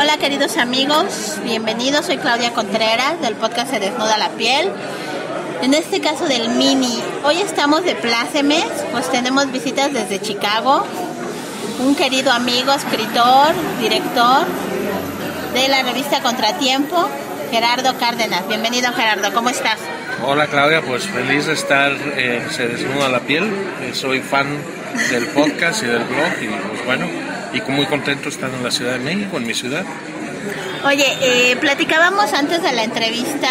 Hola queridos amigos, bienvenidos, soy Claudia Contreras del podcast Se Desnuda la Piel. En este caso del Mini, hoy estamos de plácemes, pues tenemos visitas desde Chicago. Un querido amigo, escritor, director de la revista Contratiempo, Gerardo Cárdenas. Bienvenido Gerardo, ¿cómo estás? Hola Claudia, pues feliz de estar en Se Desnuda la Piel. Soy fan del podcast y del blog y pues bueno, y muy contento de estar en la Ciudad de México, en mi ciudad. Oye, platicábamos antes de la entrevista,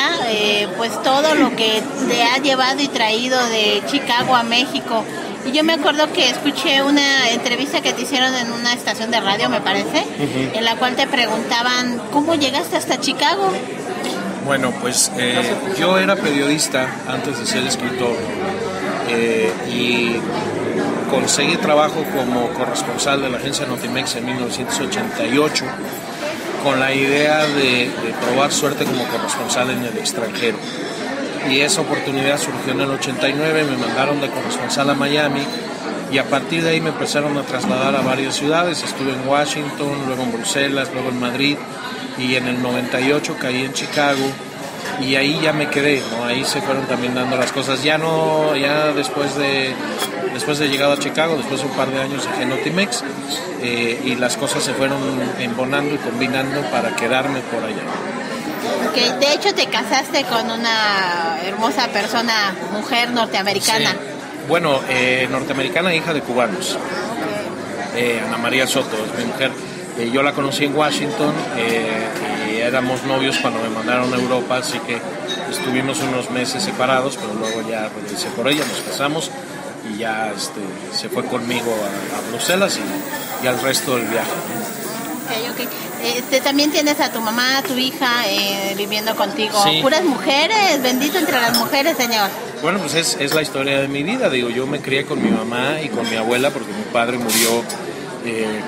pues todo lo que te ha llevado y traído de Chicago a México. Y yo me acuerdo que escuché una entrevista que te hicieron en una estación de radio, me parece, en la cual te preguntaban, ¿cómo llegaste hasta Chicago? Bueno, pues yo era periodista antes de ser escritor y conseguí trabajo como corresponsal de la agencia Notimex en 1988 con la idea de probar suerte como corresponsal en el extranjero. Y esa oportunidad surgió en el 89, me mandaron de corresponsal a Miami y a partir de ahí me empezaron a trasladar a varias ciudades. Estuve en Washington, luego en Bruselas, luego en Madrid y en el 98 caí en Chicago y ahí ya me quedé, ¿no? Ahí se fueron también dando las cosas. Ya después de llegar a Chicago, después de un par de años dejé Notimex y las cosas se fueron embonando y combinando para quedarme por allá. Okay. De hecho te casaste con una hermosa persona, mujer norteamericana. Sí. Bueno, norteamericana, hija de cubanos. Ana María Soto es mi mujer. Yo la conocí en Washington y éramos novios cuando me mandaron a Europa, así que estuvimos unos meses separados, pero luego ya regresé por ella, nos casamos y ya se fue conmigo a Bruselas y al resto del viaje. Okay. También tienes a tu mamá, a tu hija viviendo contigo. Sí. Puras mujeres, bendito entre las mujeres, señor. Bueno, pues es la historia de mi vida. Digo, yo me crié con mi mamá y con mi abuela porque mi padre murió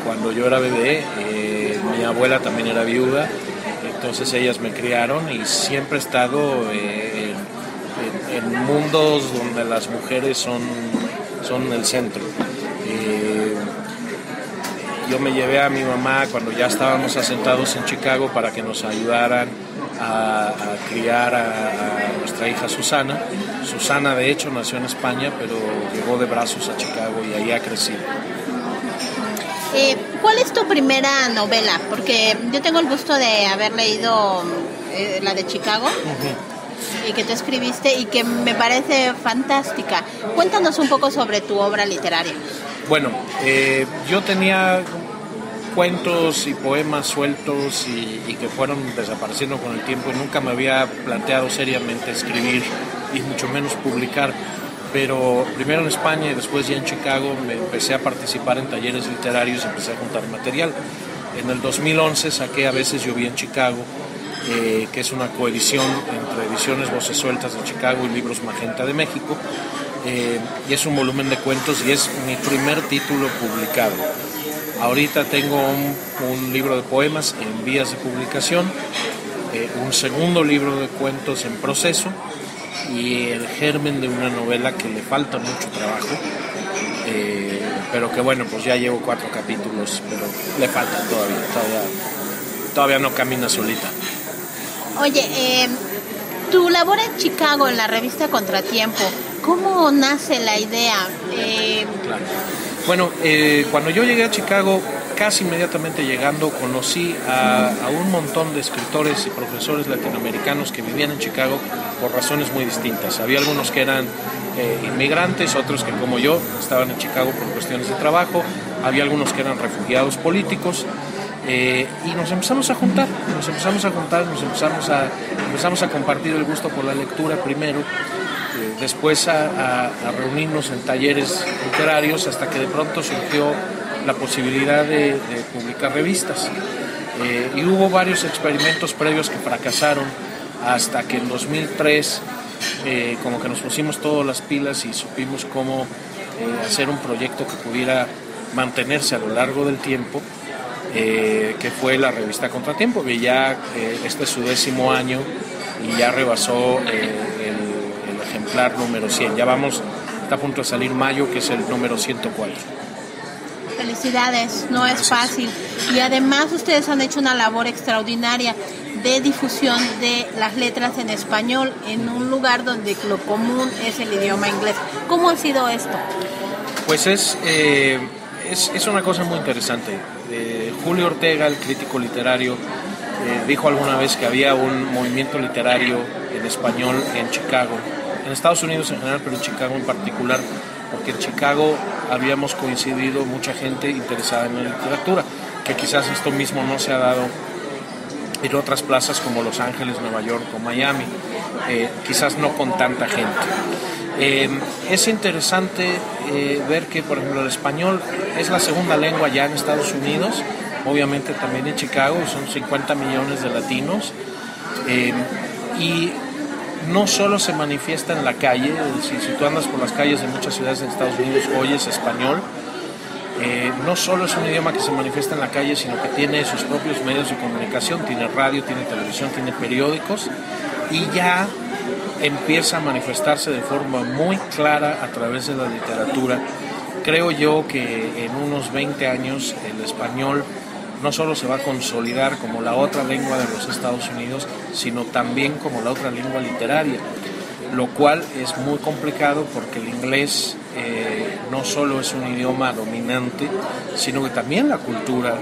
cuando yo era bebé. Mi abuela también era viuda, entonces ellas me criaron y siempre he estado en mundos donde las mujeres son el centro. Yo me llevé a mi mamá cuando ya estábamos asentados en Chicago para que nos ayudaran a criar a nuestra hija Susana. Susana de hecho nació en España, pero llegó de brazos a Chicago y ahí ha crecido. ¿Cuál es tu primera novela? Porque yo tengo el gusto de haber leído la de Chicago. Y que tú escribiste y que me parece fantástica. Cuéntanos un poco sobre tu obra literaria. Bueno, yo tenía cuentos y poemas sueltos y que fueron desapareciendo con el tiempo y nunca me había planteado seriamente escribir y mucho menos publicar. Pero primero en España y después ya en Chicago me empecé a participar en talleres literarios y empecé a juntar material. En el 2011 saqué A veces llovía en Chicago, que es una coedición entre Ediciones Voces Sueltas de Chicago y Libros Magenta de México, y es un volumen de cuentos y es mi primer título publicado. Ahorita tengo un libro de poemas en vías de publicación, un segundo libro de cuentos en proceso y el germen de una novela que le falta mucho trabajo, pero que bueno, pues ya llevo 4 capítulos, pero le falta todavía no camina solita. Oye, tu labor en Chicago en la revista Contratiempo, ¿cómo nace la idea? Claro. Bueno, cuando yo llegué a Chicago, casi inmediatamente llegando, conocí a un montón de escritores y profesores latinoamericanos que vivían en Chicago por razones muy distintas. Había algunos que eran inmigrantes, otros que como yo estaban en Chicago por cuestiones de trabajo, había algunos que eran refugiados políticos. Y nos empezamos a juntar, empezamos a compartir el gusto por la lectura primero, después a reunirnos en talleres literarios hasta que de pronto surgió la posibilidad de publicar revistas. Y hubo varios experimentos previos que fracasaron hasta que en 2003 como que nos pusimos todas las pilas y supimos cómo hacer un proyecto que pudiera mantenerse a lo largo del tiempo. Que fue la revista Contratiempo, que ya este es su 10º año y ya rebasó el ejemplar número 100. Ya está a punto de salir mayo, que es el número 104. Felicidades, no es fácil. Y además ustedes han hecho una labor extraordinaria de difusión de las letras en español en un lugar donde lo común es el idioma inglés. ¿Cómo ha sido esto? Pues es una cosa muy interesante. Julio Ortega, el crítico literario, dijo alguna vez que había un movimiento literario en español en Chicago, en Estados Unidos en general, pero en Chicago en particular, porque en Chicago habíamos coincidido mucha gente interesada en la literatura, que quizás esto mismo no se ha dado en otras plazas como Los Ángeles, Nueva York o Miami, quizás no con tanta gente. Es interesante ver que, por ejemplo, el español es la segunda lengua ya en Estados Unidos, obviamente también en Chicago, son 50 millones de latinos, y no solo se manifiesta en la calle, si tú andas por las calles de muchas ciudades de Estados Unidos oyes español. No solo es un idioma que se manifiesta en la calle, sino que tiene sus propios medios de comunicación, tiene radio, tiene televisión, tiene periódicos, y ya empieza a manifestarse de forma muy clara a través de la literatura. Creo yo que en unos 20 años el español no solo se va a consolidar como la otra lengua de los Estados Unidos, sino también como la otra lengua literaria, lo cual es muy complicado porque el inglés no solo es un idioma dominante, sino que también la cultura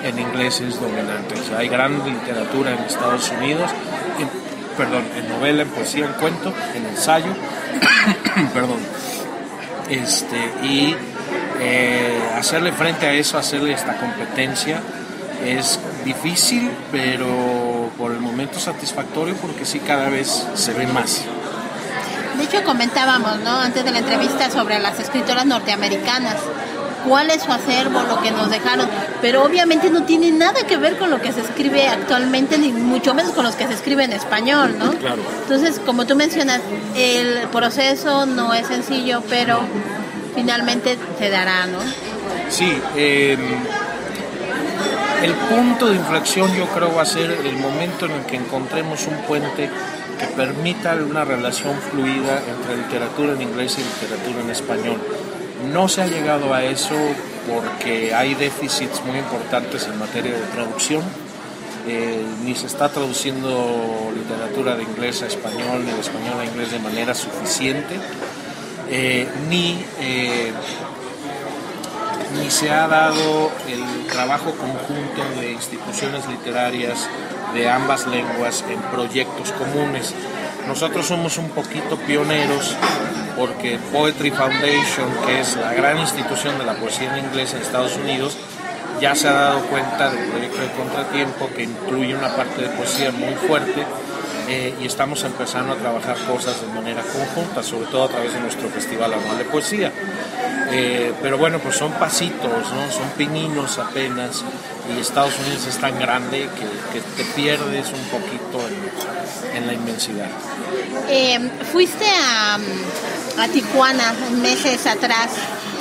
en inglés es dominante. O sea, hay gran literatura en Estados Unidos, en novela, en poesía, en cuento, en ensayo, y hacerle frente a eso, hacerle esta competencia es difícil, pero por el momento satisfactorio porque sí cada vez se ve más. De hecho comentábamos, ¿no?, antes de la entrevista sobre las escritoras norteamericanas, cuál es su acervo, lo que nos dejaron, pero obviamente no tiene nada que ver con lo que se escribe actualmente, ni mucho menos con los que se escribe en español, ¿no? Claro. Entonces, como tú mencionas, el proceso no es sencillo, pero finalmente se dará, ¿no? Sí, el punto de inflexión yo creo va a ser el momento en el que encontremos un puente que permita una relación fluida entre literatura en inglés y literatura en español. No se ha llegado a eso porque hay déficits muy importantes en materia de traducción. Ni se está traduciendo literatura de inglés a español ni de español a inglés de manera suficiente, ni se ha dado el trabajo conjunto de instituciones literarias de ambas lenguas en proyectos comunes. Nosotros somos un poquito pioneros porque Poetry Foundation, que es la gran institución de la poesía en inglés en Estados Unidos, ya se ha dado cuenta del proyecto de Contratiempo, que incluye una parte de poesía muy fuerte, y estamos empezando a trabajar cosas de manera conjunta, sobre todo a través de nuestro Festival Anual de Poesía. Pero bueno, pues son pasitos, ¿no? Son pininos apenas, y Estados Unidos es tan grande que te pierdes un poquito en la inmensidad. Fuiste a Tijuana meses atrás.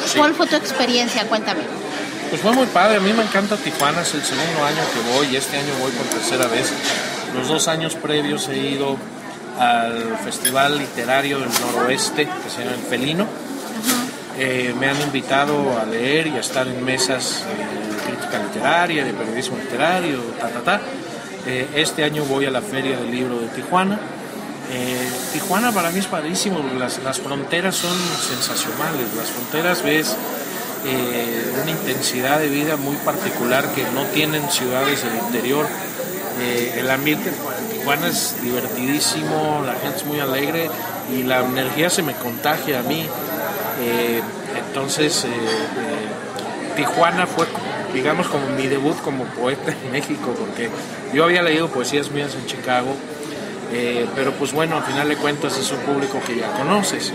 Sí. ¿Cuál fue tu experiencia? Cuéntame. Pues fue muy padre, a mí me encanta Tijuana, es el segundo año que voy y este año voy por tercera vez. Los 2 años previos he ido al Festival Literario del Noroeste, que se llama El Felino. Me han invitado a leer y a estar en mesas de crítica literaria, de periodismo literario, Este año voy a la Feria del Libro de Tijuana. Tijuana para mí es padrísimo, las fronteras son sensacionales, las fronteras ves una intensidad de vida muy particular que no tienen ciudades del interior. El ambiente en Tijuana es divertidísimo, la gente es muy alegre y la energía se me contagia a mí. Entonces Tijuana fue, digamos, como mi debut como poeta en México, porque yo había leído poesías mías en Chicago, pero pues bueno, al final de cuentas es un público que ya conoces.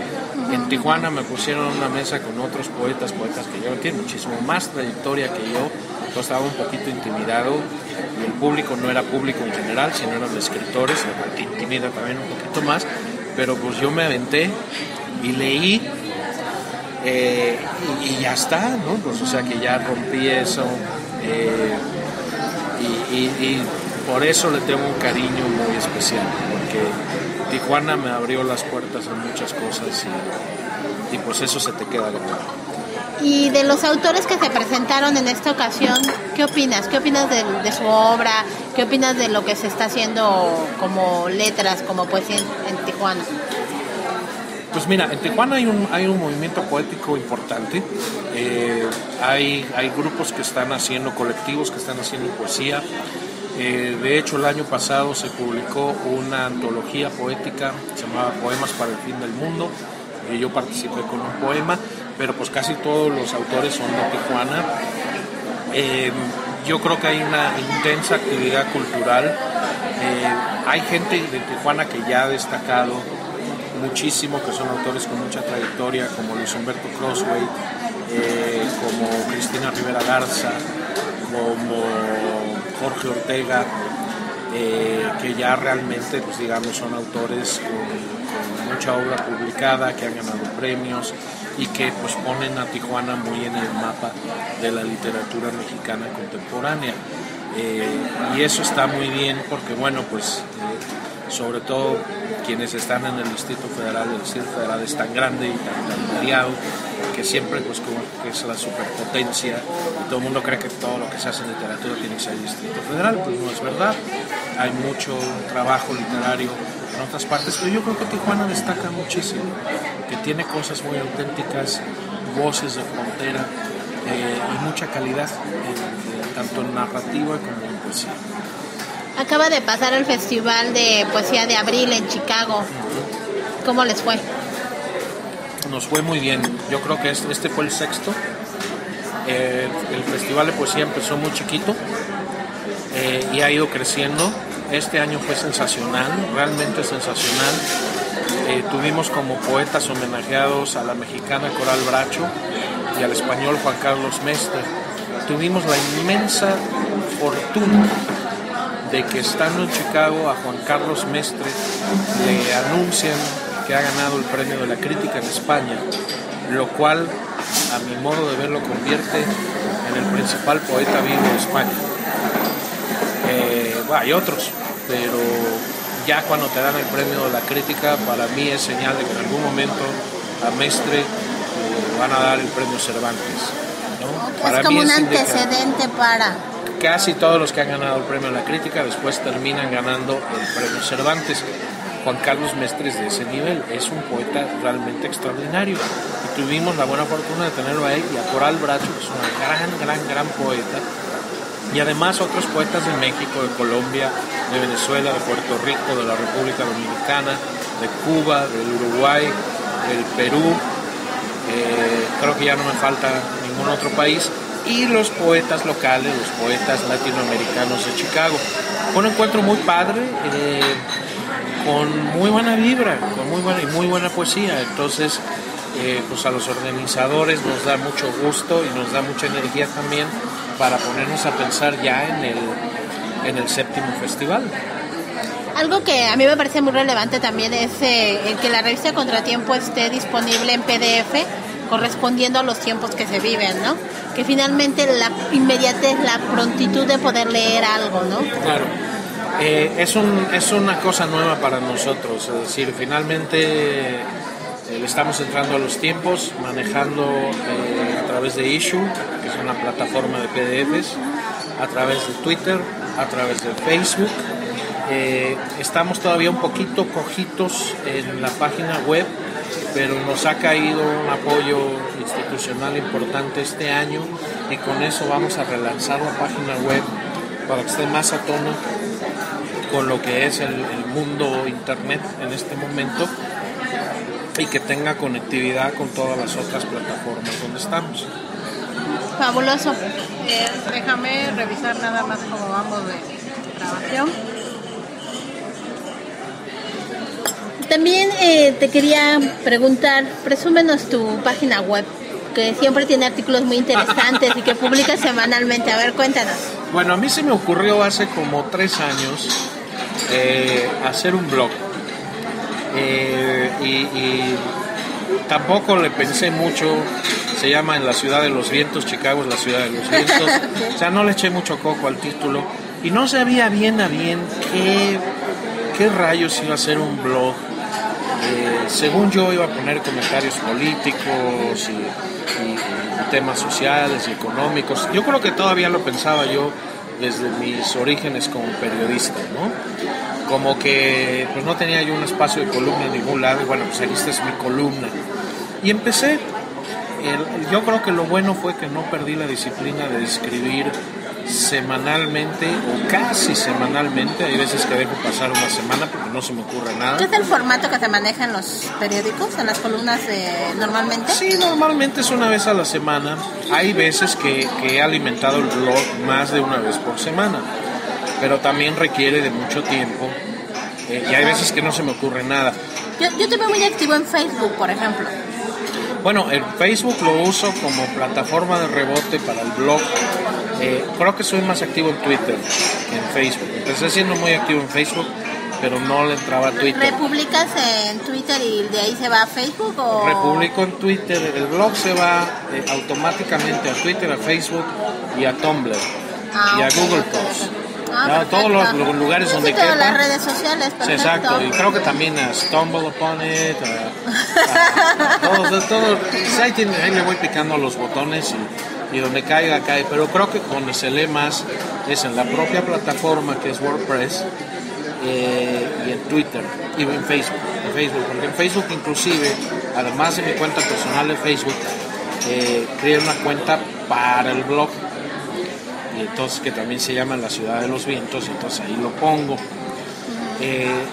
En Tijuana me pusieron a una mesa con otros poetas que yo tienen muchísimo más trayectoria que yo estaba un poquito intimidado, y el público no era público en general, sino eran escritores, lo que intimida también un poquito más, pero pues yo me aventé y leí. Y ya está, ¿no? Pues o sea que ya rompí eso, y por eso le tengo un cariño muy especial, porque Tijuana me abrió las puertas a muchas cosas y pues eso se te queda grabado. Y de los autores que se presentaron en esta ocasión, ¿qué opinas? ¿Qué opinas de su obra? ¿Qué opinas de lo que se está haciendo como letras, como poesía en Tijuana? Pues mira, en Tijuana hay un movimiento poético importante. Hay grupos que están haciendo, colectivos que están haciendo poesía. De hecho, el año pasado se publicó una antología poética, se llamaba Poemas para el Fin del Mundo. Yo participé con un poema, pero pues casi todos los autores son de Tijuana. Yo creo que hay una intensa actividad cultural. Hay gente de Tijuana que ya ha destacado muchísimo, que son autores con mucha trayectoria, como Luis Humberto Crosway, como Cristina Rivera Garza, como Jorge Ortega, que ya realmente, pues digamos, son autores con mucha obra publicada, que han ganado premios y que pues ponen a Tijuana muy en el mapa de la literatura mexicana contemporánea. Y eso está muy bien porque, bueno, pues sobre todo quienes están en el Distrito Federal es tan grande y tan variado que siempre pues como que es la superpotencia y todo el mundo cree que todo lo que se hace en literatura tiene que ser el Distrito Federal. Pues no es verdad, hay mucho trabajo literario en otras partes, pero yo creo que Tijuana destaca muchísimo, que tiene cosas muy auténticas, voces de frontera y mucha calidad tanto en narrativa como en poesía. Acaba de pasar el Festival de Poesía de Abril en Chicago. ¿Cómo les fue? Nos fue muy bien. Yo creo que este fue el sexto. El Festival de Poesía empezó muy chiquito y ha ido creciendo. Este año fue sensacional, realmente sensacional. Tuvimos como poetas homenajeados a la mexicana Coral Bracho y al español Juan Carlos Mestre. Tuvimos la inmensa fortuna de que estando en Chicago a Juan Carlos Mestre le anuncian que ha ganado el premio de la crítica en España, lo cual a mi modo de ver lo convierte en el principal poeta vivo de España. Hay otros, pero ya cuando te dan el premio de la crítica, para mí es señal de que en algún momento a Mestre van a dar el premio Cervantes, ¿no? Es como un antecedente para... Casi todos los que han ganado el premio de la crítica después terminan ganando el premio Cervantes. Juan Carlos Mestre es de ese nivel, es un poeta realmente extraordinario y tuvimos la buena fortuna de tenerlo a él y a Coral Bracho, que es una gran poeta, y además otros poetas de México, de Colombia, de Venezuela, de Puerto Rico, de la República Dominicana, de Cuba, del Uruguay, del Perú, creo que ya no me falta ningún otro país, y los poetas locales, los poetas latinoamericanos de Chicago. Fue un encuentro muy padre, con muy buena vibra, con muy buena poesía. Entonces, pues a los organizadores nos da mucho gusto y nos da mucha energía también para ponernos a pensar ya en el séptimo festival. Algo que a mí me parece muy relevante también es el que la revista Contratiempo esté disponible en PDF, correspondiendo a los tiempos que se viven, ¿no? Que finalmente la inmediatez, la prontitud de poder leer algo, ¿no? Claro. Es una cosa nueva para nosotros, es decir, finalmente le estamos entrando a los tiempos, manejando a través de Issue, que es una plataforma de PDFs, a través de Twitter, a través de Facebook. Estamos todavía un poquito cojitos en la página web, pero nos ha caído un apoyo institucional importante este año y con eso vamos a relanzar la página web para que esté más a tono con lo que es el mundo internet en este momento y que tenga conectividad con todas las otras plataformas donde estamos. Fabuloso. Déjame revisar nada más cómo vamos de grabación. También te quería preguntar, presúmenos tu página web, que siempre tiene artículos muy interesantes y que publicas semanalmente. A ver, cuéntanos. Bueno, a mí se me ocurrió hace como 3 años hacer un blog. Y tampoco le pensé mucho. Se llama En la ciudad de los vientos, Chicago es la ciudad de los vientos. O sea, no le eché mucho coco al título y no sabía bien a bien qué rayos iba a ser un blog. Según yo iba a poner comentarios políticos y temas sociales y económicos. Yo creo que todavía lo pensaba yo desde mis orígenes como periodista, ¿no? Como que pues no tenía yo un espacio de columna en ningún lado, y bueno, pues aquí esta es mi columna. Y empecé. Yo creo que lo bueno fue que no perdí la disciplina de escribir semanalmente o casi semanalmente. Hay veces que dejo pasar una semana porque no se me ocurre nada. ¿Qué es el formato que se maneja en los periódicos, en las columnas normalmente? Sí, normalmente es una vez a la semana. Hay veces que he alimentado el blog más de una vez por semana, pero también requiere de mucho tiempo y hay veces que no se me ocurre nada. Yo te veo muy activo en Facebook, por ejemplo. Bueno, el Facebook lo uso como plataforma de rebote para el blog. Creo que soy más activo en Twitter que en Facebook. Empecé siendo muy activo en Facebook, pero no le entraba a Twitter. ¿Republicas en Twitter y de ahí se va a Facebook? ¿O? Republico en Twitter. El blog se va automáticamente a Twitter, a Facebook y a Tumblr y a Google Plus. Todos los lugares donde quepan. Todas las redes sociales, perfecto. Sí, exacto, y creo que también a Stumble Upon It, todo, pues ahí le voy picando los botones y donde caiga, cae, pero creo que donde se lee más es en la propia plataforma que es WordPress y en Twitter y en Facebook, porque en Facebook inclusive, además de mi cuenta personal de Facebook, creé una cuenta para el blog, y entonces que también se llama La Ciudad de los Vientos, entonces ahí lo pongo.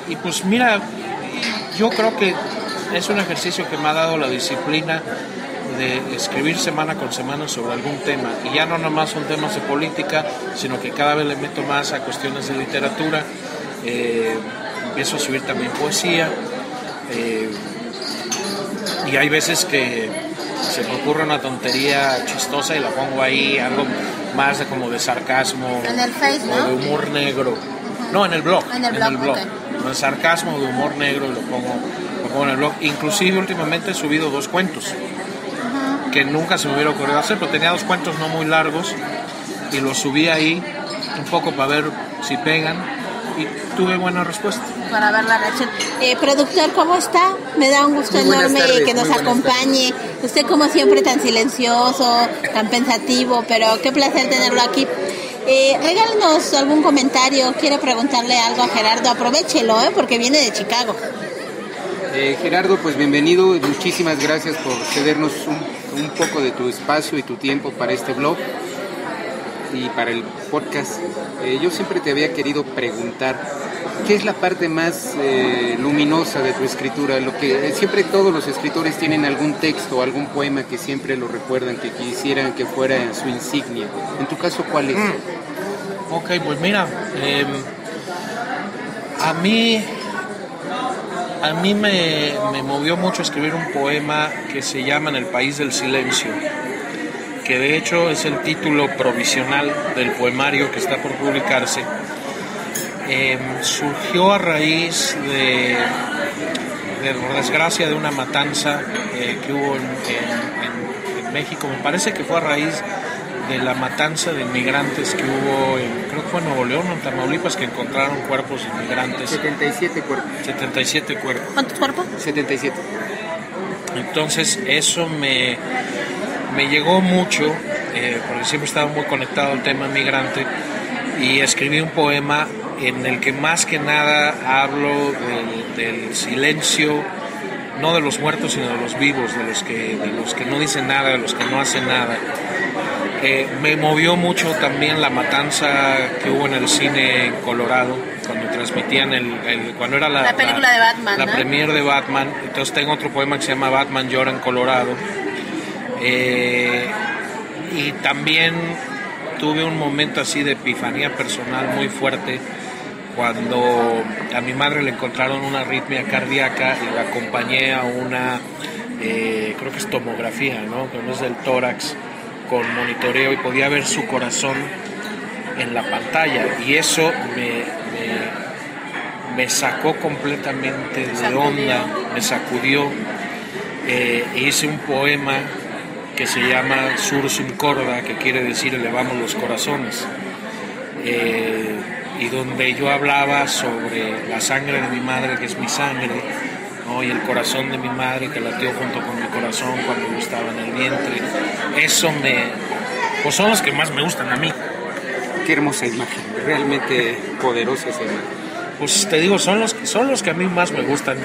Y pues mira, yo creo que es un ejercicio que me ha dado la disciplina de escribir semana con semana sobre algún tema, y ya no nomás son temas de política, sino que cada vez le meto más a cuestiones de literatura. Empiezo a subir también poesía, y hay veces que se me ocurre una tontería chistosa y la pongo ahí, algo más de como de sarcasmo, en el Facebook, o de humor negro. No, en el blog. En el blog. Okay. De sarcasmo, de humor negro, y lo pongo en el blog. Inclusive últimamente he subido 2 cuentos que nunca se me hubiera ocurrido hacer, pero tenía 2 cuentos no muy largos y los subí ahí un poco para ver si pegan, y tuve buena respuesta. Para ver la reacción. Productor, ¿cómo está? Me da un gusto enorme que nos acompañe. Usted, como siempre, tan silencioso, tan pensativo, pero qué placer tenerlo aquí. Regálenos algún comentario. Quiere preguntarle algo a Gerardo. Aprovéchelo, porque viene de Chicago. Gerardo, pues bienvenido. Muchísimas gracias por cedernos un poco de tu espacio y tu tiempo para este blog y para el podcast. Yo siempre te había querido preguntar, ¿qué es la parte más luminosa de tu escritura? Lo que siempre todos los escritores tienen algún texto, algún poema que siempre lo recuerdan, que quisieran que fuera su insignia. En tu caso, ¿cuál es? Ok, pues mira, a mí me movió mucho escribir un poema que se llama En el País del Silencio, que de hecho es el título provisional del poemario que está por publicarse. Surgió a raíz de la desgracia de una matanza que hubo en México. Me parece que fue a raíz de la matanza de inmigrantes que hubo creo que fue en Nuevo León o en Tamaulipas, que encontraron cuerpos de inmigrantes. 77 cuerpos. 77 cuerpos. ¿Cuántos cuerpos? 77. Entonces eso me llegó mucho, porque siempre estaba muy conectado al tema migrante, y escribí un poema en el que más que nada hablo del silencio, no de los muertos sino de los vivos, de los que no dicen nada, de los que no hacen nada. Me movió mucho también la matanza que hubo en el cine en Colorado, cuando transmitían cuando era la película de Batman, la ¿no? premier de Batman. Entonces tengo otro poema que se llama Batman llora en Colorado. Y también tuve un momento así de epifanía personal muy fuerte cuando a mi madre le encontraron una arritmia cardíaca y la acompañé a una, creo que es tomografía, ¿no? Que no es del tórax, con monitoreo, y podía ver su corazón en la pantalla, y eso me sacó completamente de onda, me sacudió. Hice un poema que se llama Sursum Corda, que quiere decir elevamos los corazones, y donde yo hablaba sobre la sangre de mi madre, que es mi sangre, ¿no? Y el corazón de mi madre que latió junto con mi corazón cuando yo estaba en el vientre. Eso pues son los que más me gustan a mí. Qué hermosa imagen, realmente poderosa esa imagen. Pues te digo, son los que a mí más me gustan.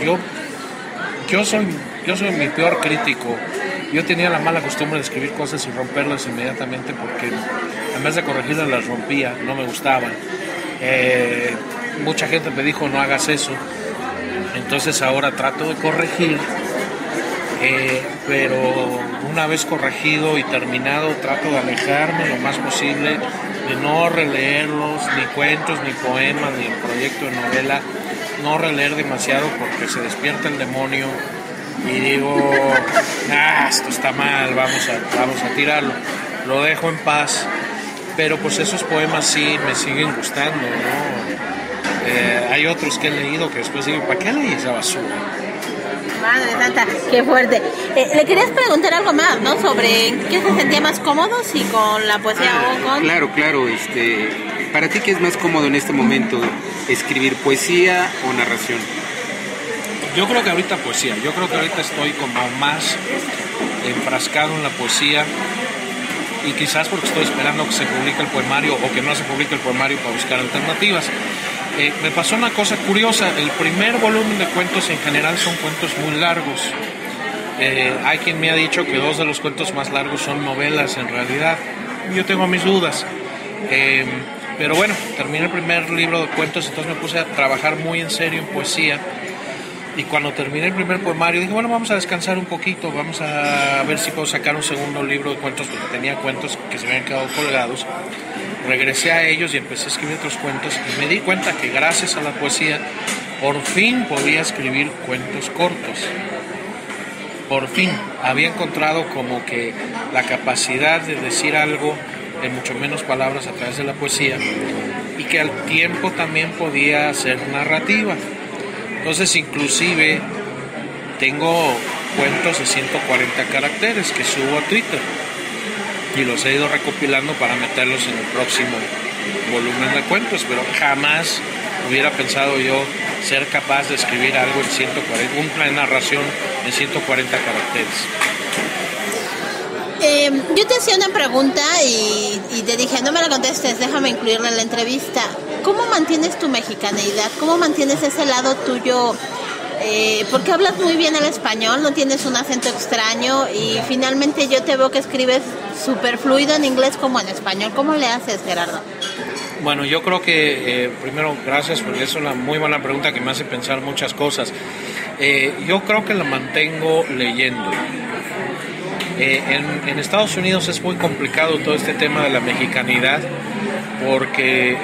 Yo soy mi peor crítico. Yo tenía la mala costumbre de escribir cosas y romperlas inmediatamente porque en vez de corregirlas las rompía, no me gustaban. Mucha gente me dijo no hagas eso, entonces ahora trato de corregir, pero una vez corregido y terminado trato de alejarme lo más posible, de no releerlos, ni cuentos, ni poemas, ni el proyecto de novela, no releer demasiado porque se despierta el demonio y digo, esto está mal, vamos a tirarlo, lo dejo en paz. Pero pues esos poemas sí me siguen gustando, ¿no? Hay otros que he leído que después digo, ¿para qué leí esa basura? Madre santa, qué fuerte. Le querías preguntar algo más, ¿no? Sobre qué se sentía más cómodo, si con la poesía o con... Claro. ¿Para ti qué es más cómodo en este momento? ¿Escribir poesía o narración? Yo creo que ahorita poesía. Yo creo que ahorita estoy como más enfrascado en la poesía. Y quizás porque estoy esperando que se publique el poemario o que no se publique el poemario para buscar alternativas. Me pasó una cosa curiosa, el primer volumen de cuentos en general son cuentos muy largos. Hay quien me ha dicho que 2 de los cuentos más largos son novelas en realidad. Yo tengo mis dudas. Pero bueno, terminé el primer libro de cuentos, entonces me puse a trabajar muy en serio en poesía. Y cuando terminé el primer poemario dije, bueno, vamos a descansar un poquito, vamos a ver si puedo sacar un segundo libro de cuentos, porque tenía cuentos que se me habían quedado colgados. Regresé a ellos y empecé a escribir otros cuentos y me di cuenta que gracias a la poesía por fin podía escribir cuentos cortos. Por fin había encontrado como que la capacidad de decir algo en mucho menos palabras a través de la poesía y que al tiempo también podía ser narrativa. Entonces, inclusive, tengo cuentos de 140 caracteres que subo a Twitter y los he ido recopilando para meterlos en el próximo volumen de cuentos, pero jamás hubiera pensado yo ser capaz de escribir algo en 140, una narración en 140 caracteres. Yo te hacía una pregunta y te dije, no me la contestes, déjame incluirla en la entrevista. ¿Cómo mantienes tu mexicaneidad? ¿Cómo mantienes ese lado tuyo? Porque hablas muy bien el español, no tienes un acento extraño y finalmente yo te veo que escribes súper fluido en inglés como en español. ¿Cómo le haces, Gerardo? Bueno, yo creo que, primero, gracias, porque es una muy buena pregunta que me hace pensar muchas cosas. Yo creo que la mantengo leyendo. En Estados Unidos es muy complicado todo este tema de la mexicanidad porque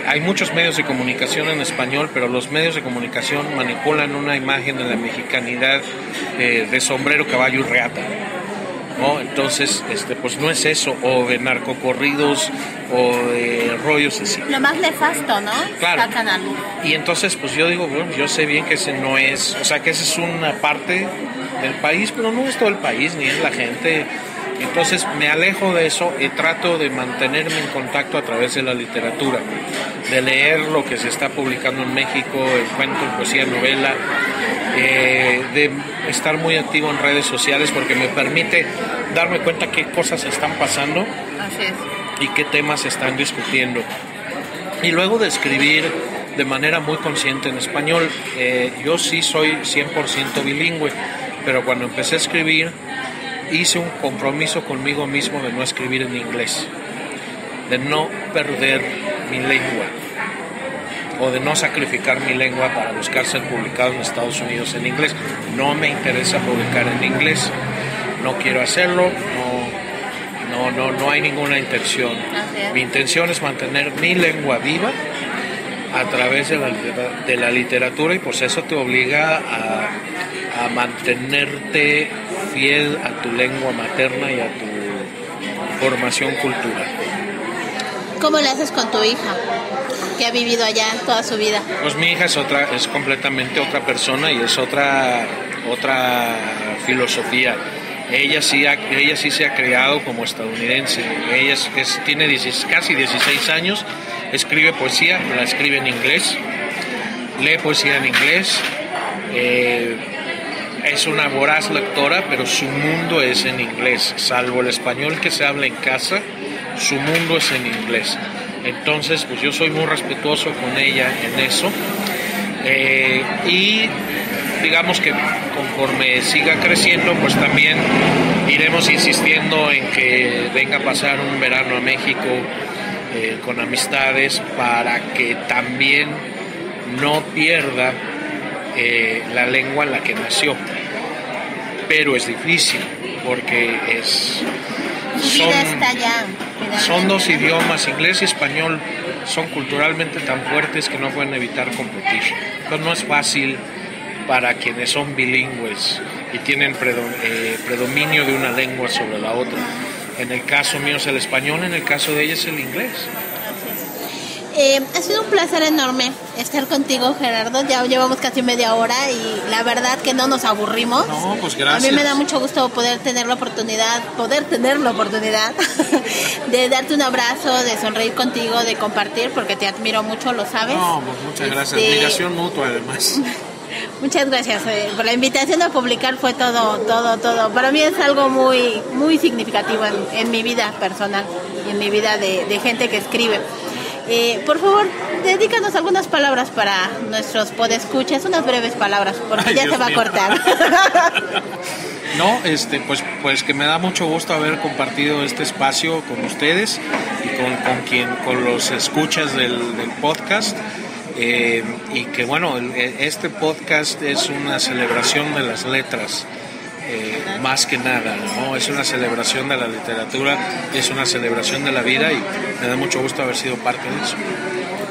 hay muchos medios de comunicación en español, pero los medios de comunicación manipulan una imagen de la mexicanidad de sombrero, caballo y reata, ¿no? Entonces, pues no es eso, o de narcocorridos, o de rollos así. Lo más nefasto, ¿no? Claro. Sacan a luz. Y entonces, pues yo digo, bueno, yo sé bien que ese no es, o sea, que esa es una parte del país, pero no es todo el país, ni es la gente. Entonces me alejo de eso y trato de mantenerme en contacto a través de la literatura, de leer lo que se está publicando en México, el cuento, poesía, novela, de estar muy activo en redes sociales porque me permite darme cuenta qué cosas están pasando. Así es. Y qué temas se están discutiendo. Y luego de escribir de manera muy consciente en español. Yo sí soy 100% bilingüe, pero cuando empecé a escribir hice un compromiso conmigo mismo de no escribir en inglés, de no perder mi lengua o de no sacrificar mi lengua para buscar ser publicado en Estados Unidos en inglés. No me interesa publicar en inglés, no quiero hacerlo, no hay ninguna intención. Mi intención es mantener mi lengua viva a través de la literatura, y pues eso te obliga a mantenerte fiel a tu lengua materna y a tu formación cultural. ¿Cómo le haces con tu hija, que ha vivido allá toda su vida? Pues mi hija es completamente otra persona y es otra filosofía. Ella sí se ha criado como estadounidense. Ella tiene casi 16 años, escribe poesía, la escribe en inglés, lee poesía en inglés, es una voraz lectora, pero su mundo es en inglés, salvo el español que se habla en casa, su mundo es en inglés. Entonces, pues yo soy muy respetuoso con ella en eso. Y digamos que conforme siga creciendo, pues también iremos insistiendo en que venga a pasar un verano a México con amistades, para que también no pierda la lengua en la que nació. Pero es difícil porque son dos idiomas, inglés y español, son culturalmente tan fuertes que no pueden evitar competir. Entonces no es fácil para quienes son bilingües y tienen predominio de una lengua sobre la otra. En el caso mío es el español, en el caso de ella es el inglés. Ha sido un placer enorme estar contigo, Gerardo. Ya llevamos casi media hora y la verdad que no nos aburrimos. No, pues gracias. A mí me da mucho gusto poder tener la oportunidad de darte un abrazo, de sonreír contigo, de compartir, porque te admiro mucho, lo sabes. No, pues muchas gracias. Admiración mutua, además. Muchas gracias por la invitación a publicar. Fue todo. Para mí es algo muy, muy significativo en mi vida personal y en mi vida de gente que escribe. Por favor, dedícanos algunas palabras para nuestros podescuchas, unas breves palabras, porque ya se va a cortar. No, pues que me da mucho gusto haber compartido este espacio con ustedes y con los escuchas del podcast. Y que bueno, este podcast es una celebración de las letras, más que nada, ¿no? Es una celebración de la literatura, es una celebración de la vida, y me da mucho gusto haber sido parte de eso.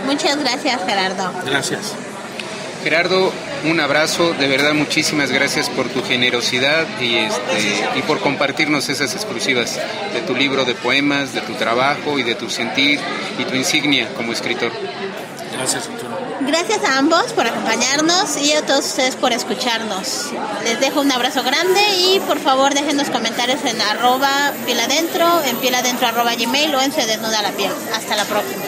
Muchas gracias, Gerardo. Gracias. Gerardo, un abrazo, de verdad muchísimas gracias por tu generosidad y por compartirnos esas exclusivas de tu libro de poemas, de tu trabajo y de tu sentir y tu insignia como escritor. Gracias, Arturo. Gracias a ambos por acompañarnos y a todos ustedes por escucharnos. Les dejo un abrazo grande y por favor déjenos comentarios en @pieladentro, en pieladentro@gmail o en Se Desnuda la Piel. Hasta la próxima.